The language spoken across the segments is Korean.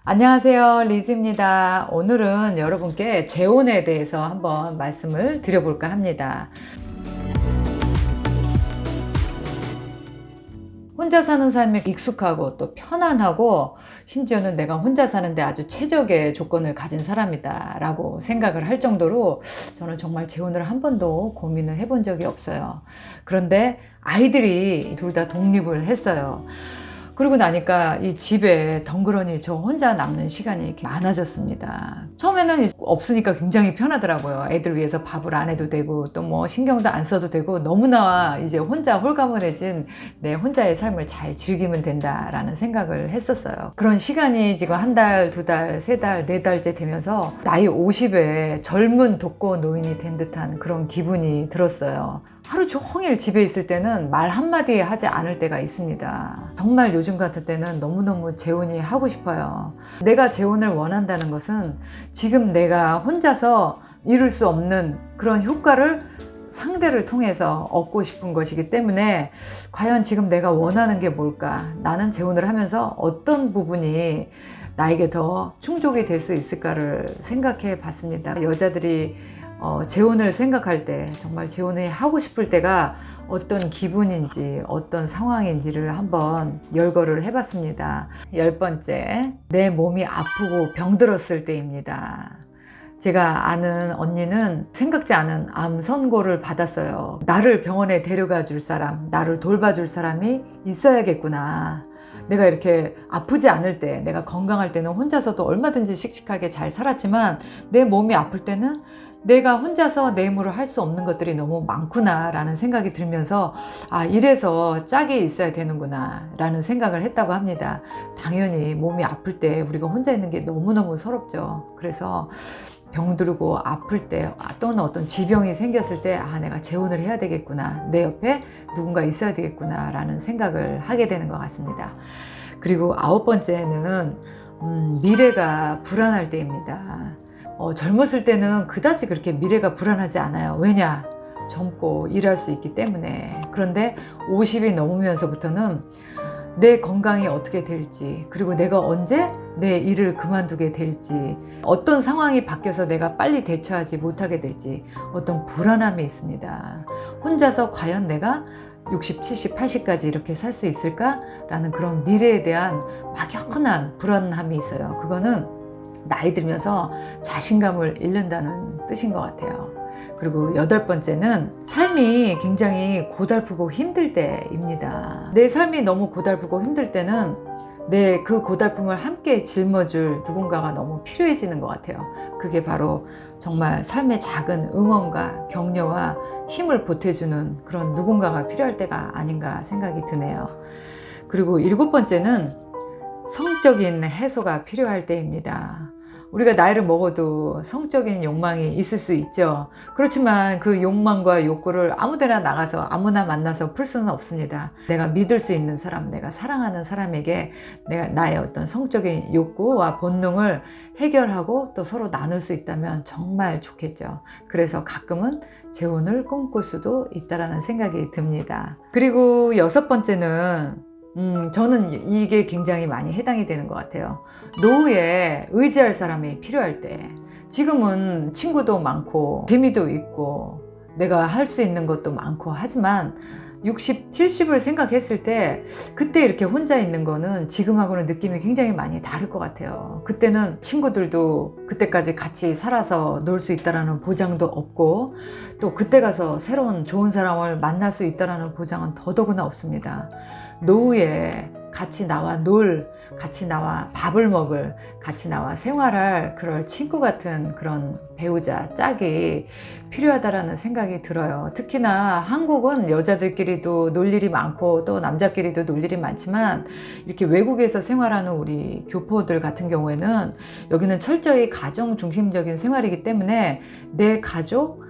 안녕하세요, 리즈입니다. 오늘은 여러분께 재혼에 대해서 한번 말씀을 드려볼까 합니다. 혼자 사는 삶에 익숙하고 또 편안하고 심지어는 내가 혼자 사는데 아주 최적의 조건을 가진 사람이다 라고 생각을 할 정도로 저는 정말 재혼을 한 번도 고민을 해본 적이 없어요. 그런데 아이들이 둘 다 독립을 했어요. 그러고 나니까 이 집에 덩그러니 저 혼자 남는 시간이 이렇게 많아졌습니다. 처음에는 없으니까 굉장히 편하더라고요. 애들 위해서 밥을 안 해도 되고 또 뭐 신경도 안 써도 되고 너무나 이제 혼자 홀가분해진 내 혼자의 삶을 잘 즐기면 된다라는 생각을 했었어요. 그런 시간이 지금 한 달, 두 달, 세 달, 네 달째 되면서 나이 50에 젊은 독거 노인이 된 듯한 그런 기분이 들었어요. 하루 종일 집에 있을 때는 말 한마디 하지 않을 때가 있습니다. 정말 요즘 같은 때는 너무너무 재혼이 하고 싶어요. 내가 재혼을 원한다는 것은 지금 내가 혼자서 이룰 수 없는 그런 효과를 상대를 통해서 얻고 싶은 것이기 때문에 과연 지금 내가 원하는 게 뭘까? 나는 재혼을 하면서 어떤 부분이 나에게 더 충족이 될 수 있을까를 생각해 봤습니다. 여자들이 재혼을 생각할 때 정말 재혼을 하고 싶을 때가 어떤 기분인지 어떤 상황인지를 한번 열거를 해봤습니다. 10번째, 내 몸이 아프고 병들었을 때입니다. 제가 아는 언니는 생각지 않은 암 선고를 받았어요. 나를 병원에 데려가 줄 사람, 나를 돌봐줄 사람이 있어야겠구나. 내가 이렇게 아프지 않을 때, 내가 건강할 때는 혼자서도 얼마든지 씩씩하게 잘 살았지만 내 몸이 아플 때는 내가 혼자서 내 힘으로 할 수 없는 것들이 너무 많구나 라는 생각이 들면서 이래서 짝이 있어야 되는구나 라는 생각을 했다고 합니다. 당연히 몸이 아플 때 우리가 혼자 있는 게 너무너무 서럽죠. 그래서 병들고 아플 때 또는 어떤 지병이 생겼을 때 내가 재혼을 해야 되겠구나, 내 옆에 누군가 있어야 되겠구나 라는 생각을 하게 되는 것 같습니다. 그리고 9번째는 미래가 불안할 때입니다. 젊었을 때는 그다지 그렇게 미래가 불안하지 않아요. 왜냐? 젊고 일할 수 있기 때문에. 그런데 50이 넘으면서부터는 내 건강이 어떻게 될지, 그리고 내가 언제 내 일을 그만두게 될지, 어떤 상황이 바뀌어서 내가 빨리 대처하지 못하게 될지 어떤 불안함이 있습니다. 혼자서 과연 내가 60, 70, 80까지 이렇게 살 수 있을까라는 그런 미래에 대한 막연한 불안함이 있어요. 그거는 나이 들면서 자신감을 잃는다는 뜻인 것 같아요. 그리고 8번째는 삶이 굉장히 고달프고 힘들 때입니다. 내 삶이 너무 고달프고 힘들 때는 내 그 고달픔을 함께 짊어줄 누군가가 너무 필요해지는 것 같아요. 그게 바로 정말 삶의 작은 응원과 격려와 힘을 보태주는 그런 누군가가 필요할 때가 아닌가 생각이 드네요. 그리고 7번째는 성적인 해소가 필요할 때입니다. 우리가 나이를 먹어도 성적인 욕망이 있을 수 있죠. 그렇지만 그 욕망과 욕구를 아무데나 나가서 아무나 만나서 풀 수는 없습니다. 내가 믿을 수 있는 사람, 내가 사랑하는 사람에게 나의 어떤 성적인 욕구와 본능을 해결하고 또 서로 나눌 수 있다면 정말 좋겠죠. 그래서 가끔은 재혼을 꿈꿀 수도 있다라는 생각이 듭니다. 그리고 6번째는 저는 이게 굉장히 많이 해당이 되는 것 같아요. 노후에 의지할 사람이 필요할 때, 지금은 친구도 많고 재미도 있고 내가 할 수 있는 것도 많고 하지만 60, 70을 생각했을 때 그때 이렇게 혼자 있는 거는 지금하고는 느낌이 굉장히 많이 다를 것 같아요. 그때는 친구들도 그때까지 같이 살아서 놀 수 있다라는 보장도 없고 또 그때 가서 새로운 좋은 사람을 만날 수 있다라는 보장은 더더구나 없습니다. 노후에 같이 나와 같이 나와 밥을 먹을, 같이 나와 생활할 그럴 친구 같은 그런 배우자, 짝이 필요하다라는 생각이 들어요. 특히나 한국은 여자들끼리도 놀 일이 많고 또 남자끼리도 놀 일이 많지만 이렇게 외국에서 생활하는 우리 교포들 같은 경우에는 여기는 철저히 가정 중심적인 생활이기 때문에 내 가족,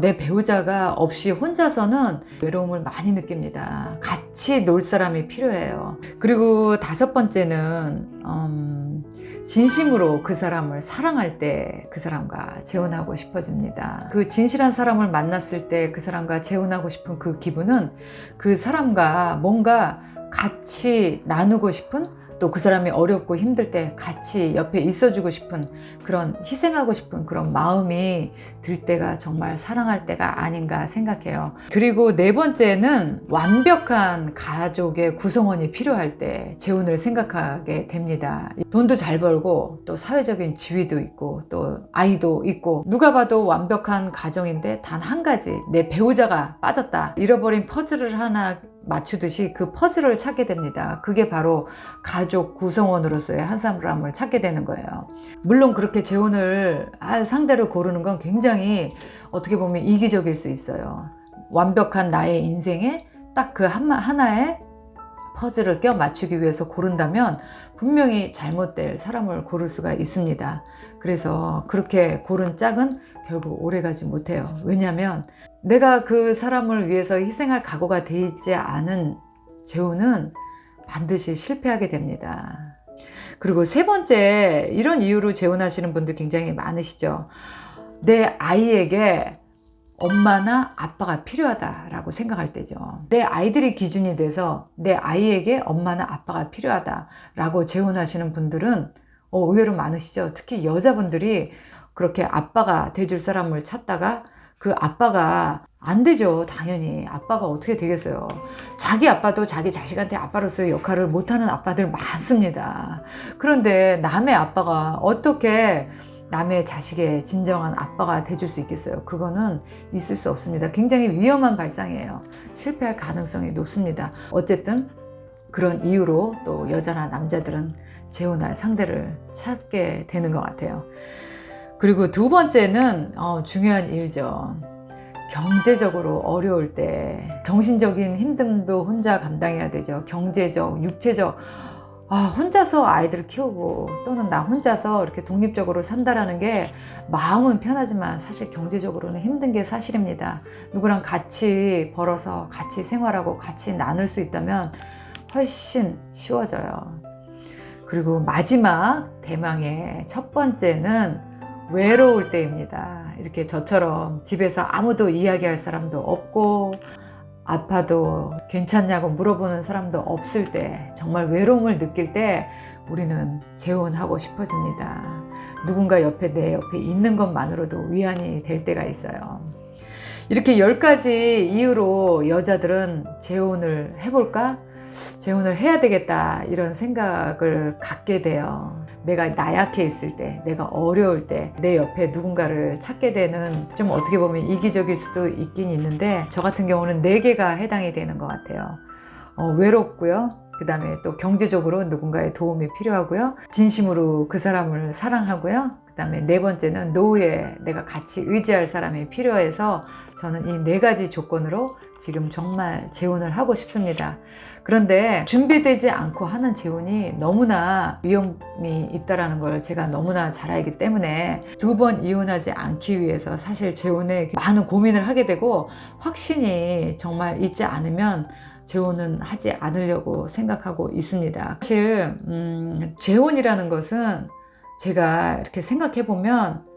내 배우자가 없이 혼자서는 외로움을 많이 느낍니다. 같이 놀 사람이 필요해요. 그리고 5번째는 진심으로 그 사람을 사랑할 때 그 사람과 재혼하고 싶어집니다. 그 진실한 사람을 만났을 때 그 사람과 재혼하고 싶은 그 기분은 그 사람과 뭔가 같이 나누고 싶은 또 그 사람이 어렵고 힘들 때 같이 옆에 있어주고 싶은 그런 희생하고 싶은 그런 마음이 들 때가 정말 사랑할 때가 아닌가 생각해요. 그리고 네 번째는 완벽한 가족의 구성원이 필요할 때 재혼을 생각하게 됩니다. 돈도 잘 벌고 또 사회적인 지위도 있고 또 아이도 있고 누가 봐도 완벽한 가정인데 단 한 가지 내 배우자가 빠졌다. 잃어버린 퍼즐을 하나 맞추듯이 그 퍼즐을 찾게 됩니다. 그게 바로 가족 구성원으로서의 한 사람을 찾게 되는 거예요. 물론 그렇게 재혼을 할 상대를 고르는 건 굉장히 어떻게 보면 이기적일 수 있어요. 완벽한 나의 인생에 딱 그 하나의 퍼즐을 껴 맞추기 위해서 고른다면 분명히 잘못될 사람을 고를 수가 있습니다. 그래서 그렇게 고른 짝은 결국 오래가지 못해요. 왜냐하면 내가 그 사람을 위해서 희생할 각오가 돼 있지 않은 재혼은 반드시 실패하게 됩니다. 그리고 세 번째, 이런 이유로 재혼하시는 분들 굉장히 많으시죠. 내 아이에게 엄마나 아빠가 필요하다라고 생각할 때죠. 내 아이들이 기준이 돼서 내 아이에게 엄마나 아빠가 필요하다라고 재혼하시는 분들은 의외로 많으시죠. 특히 여자분들이 그렇게 아빠가 돼줄 사람을 찾다가 그 아빠가 안 되죠. 당연히 아빠가 어떻게 되겠어요. 자기 아빠도 자기 자식한테 아빠로서의 역할을 못하는 아빠들 많습니다. 그런데 남의 아빠가 어떻게 남의 자식의 진정한 아빠가 돼줄 수 있겠어요? 그거는 있을 수 없습니다. 굉장히 위험한 발상이에요. 실패할 가능성이 높습니다. 어쨌든 그런 이유로 또 여자나 남자들은 재혼할 상대를 찾게 되는 것 같아요. 그리고 두 번째는 중요한 이유죠. 경제적으로 어려울 때 정신적인 힘듦도 혼자 감당해야 되죠. 경제적, 육체적, 혼자서 아이들을 키우고 또는 나 혼자서 이렇게 독립적으로 산다라는 게 마음은 편하지만 사실 경제적으로는 힘든 게 사실입니다. 누구랑 같이 벌어서 같이 생활하고 같이 나눌 수 있다면 훨씬 쉬워져요. 그리고 마지막 대망의 첫 번째는 외로울 때입니다. 이렇게 저처럼 집에서 아무도 이야기할 사람도 없고 아파도 괜찮냐고 물어보는 사람도 없을 때, 정말 외로움을 느낄 때 우리는 재혼하고 싶어집니다. 누군가 내 옆에 있는 것만으로도 위안이 될 때가 있어요. 이렇게 10가지 이유로 여자들은 재혼을 해볼까? 재혼을 해야 되겠다 이런 생각을 갖게 돼요. 내가 나약해 있을 때, 내가 어려울 때 내 옆에 누군가를 찾게 되는, 좀 어떻게 보면 이기적일 수도 있긴 있는데 저 같은 경우는 4개가 해당이 되는 것 같아요. 외롭고요. 그 다음에 또 경제적으로 누군가의 도움이 필요하고요. 진심으로 그 사람을 사랑하고요. 그 다음에 4번째는 노후에 내가 같이 의지할 사람이 필요해서 저는 이 4가지 조건으로 지금 정말 재혼을 하고 싶습니다. 그런데 준비되지 않고 하는 재혼이 너무나 위험이 있다는 걸 제가 너무나 잘 알기 때문에 2번 이혼하지 않기 위해서 사실 재혼에 많은 고민을 하게 되고, 확신이 정말 있지 않으면 재혼은 하지 않으려고 생각하고 있습니다. 사실 재혼이라는 것은 제가 이렇게 생각해 보면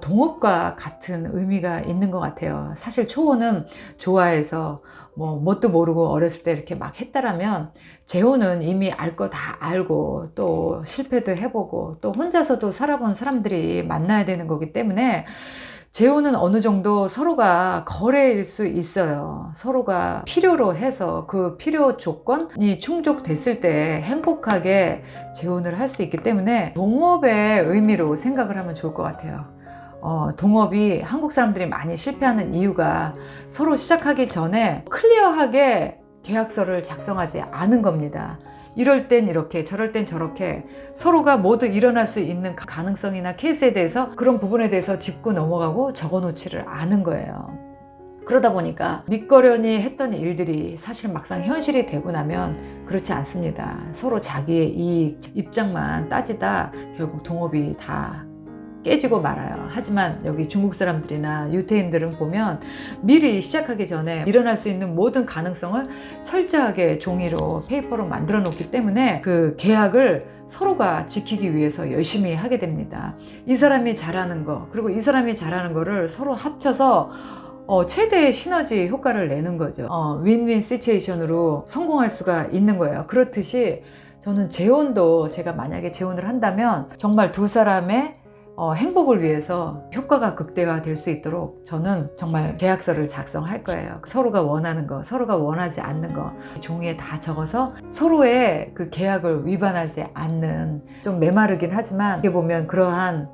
동업과 같은 의미가 있는 것 같아요. 사실 초혼은 좋아해서 뭣도 모르고 어렸을 때 이렇게 막 했다라면, 재혼은 이미 알 거 다 알고 또 실패도 해보고 또 혼자서도 살아본 사람들이 만나야 되는 거기 때문에 재혼은 어느 정도 서로가 거래일 수 있어요. 서로가 필요로 해서 그 필요 조건이 충족됐을 때 행복하게 재혼을 할 수 있기 때문에 동업의 의미로 생각을 하면 좋을 것 같아요. 동업이 한국 사람들이 많이 실패하는 이유가 서로 시작하기 전에 클리어하게 계약서를 작성하지 않은 겁니다. 이럴 땐 이렇게, 저럴 땐 저렇게 서로가 모두 일어날 수 있는 가능성이나 케이스에 대해서, 그런 부분에 대해서 짚고 넘어가고 적어놓지를 않은 거예요. 그러다 보니까 밑거려니 했던 일들이 사실 막상 현실이 되고 나면 그렇지 않습니다. 서로 자기의 이익, 입장만 따지다 결국 동업이 다 깨지고 말아요. 하지만 여기 중국 사람들이나 유태인들은 보면 미리 시작하기 전에 일어날 수 있는 모든 가능성을 철저하게 종이로, 페이퍼로 만들어 놓기 때문에 그 계약을 서로가 지키기 위해서 열심히 하게 됩니다. 이 사람이 잘하는 거, 그리고 이 사람이 잘하는 거를 서로 합쳐서 최대의 시너지 효과를 내는 거죠. 윈윈 시츄에이션으로 성공할 수가 있는 거예요. 그렇듯이 저는 재혼도 제가 만약에 재혼을 한다면 정말 두 사람의 행복을 위해서 효과가 극대화될 수 있도록 저는 정말 계약서를 작성할 거예요. 서로가 원하는 거, 서로가 원하지 않는 거 종이에 다 적어서 서로의 그 계약을 위반하지 않는, 좀 메마르긴 하지만 어떻게 보면 그러한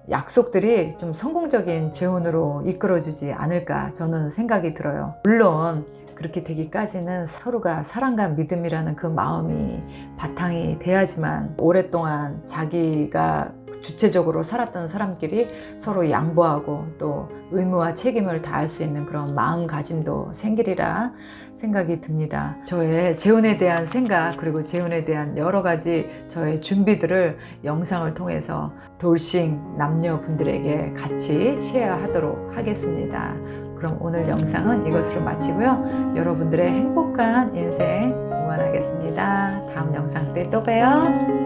약속들이 좀 성공적인 재혼으로 이끌어주지 않을까 저는 생각이 들어요. 물론 그렇게 되기까지는 서로가 사랑과 믿음이라는 그 마음이 바탕이 돼야지만, 오랫동안 자기가 주체적으로 살았던 사람끼리 서로 양보하고 또 의무와 책임을 다할 수 있는 그런 마음가짐도 생기리라 생각이 듭니다. 저의 재혼에 대한 생각, 그리고 재혼에 대한 여러 가지 저의 준비들을 영상을 통해서 돌싱 남녀분들에게 같이 쉐어하도록 하겠습니다. 그럼 오늘 영상은 이것으로 마치고요. 여러분들의 행복한 인생 응원하겠습니다. 다음 영상 때 또 봬요.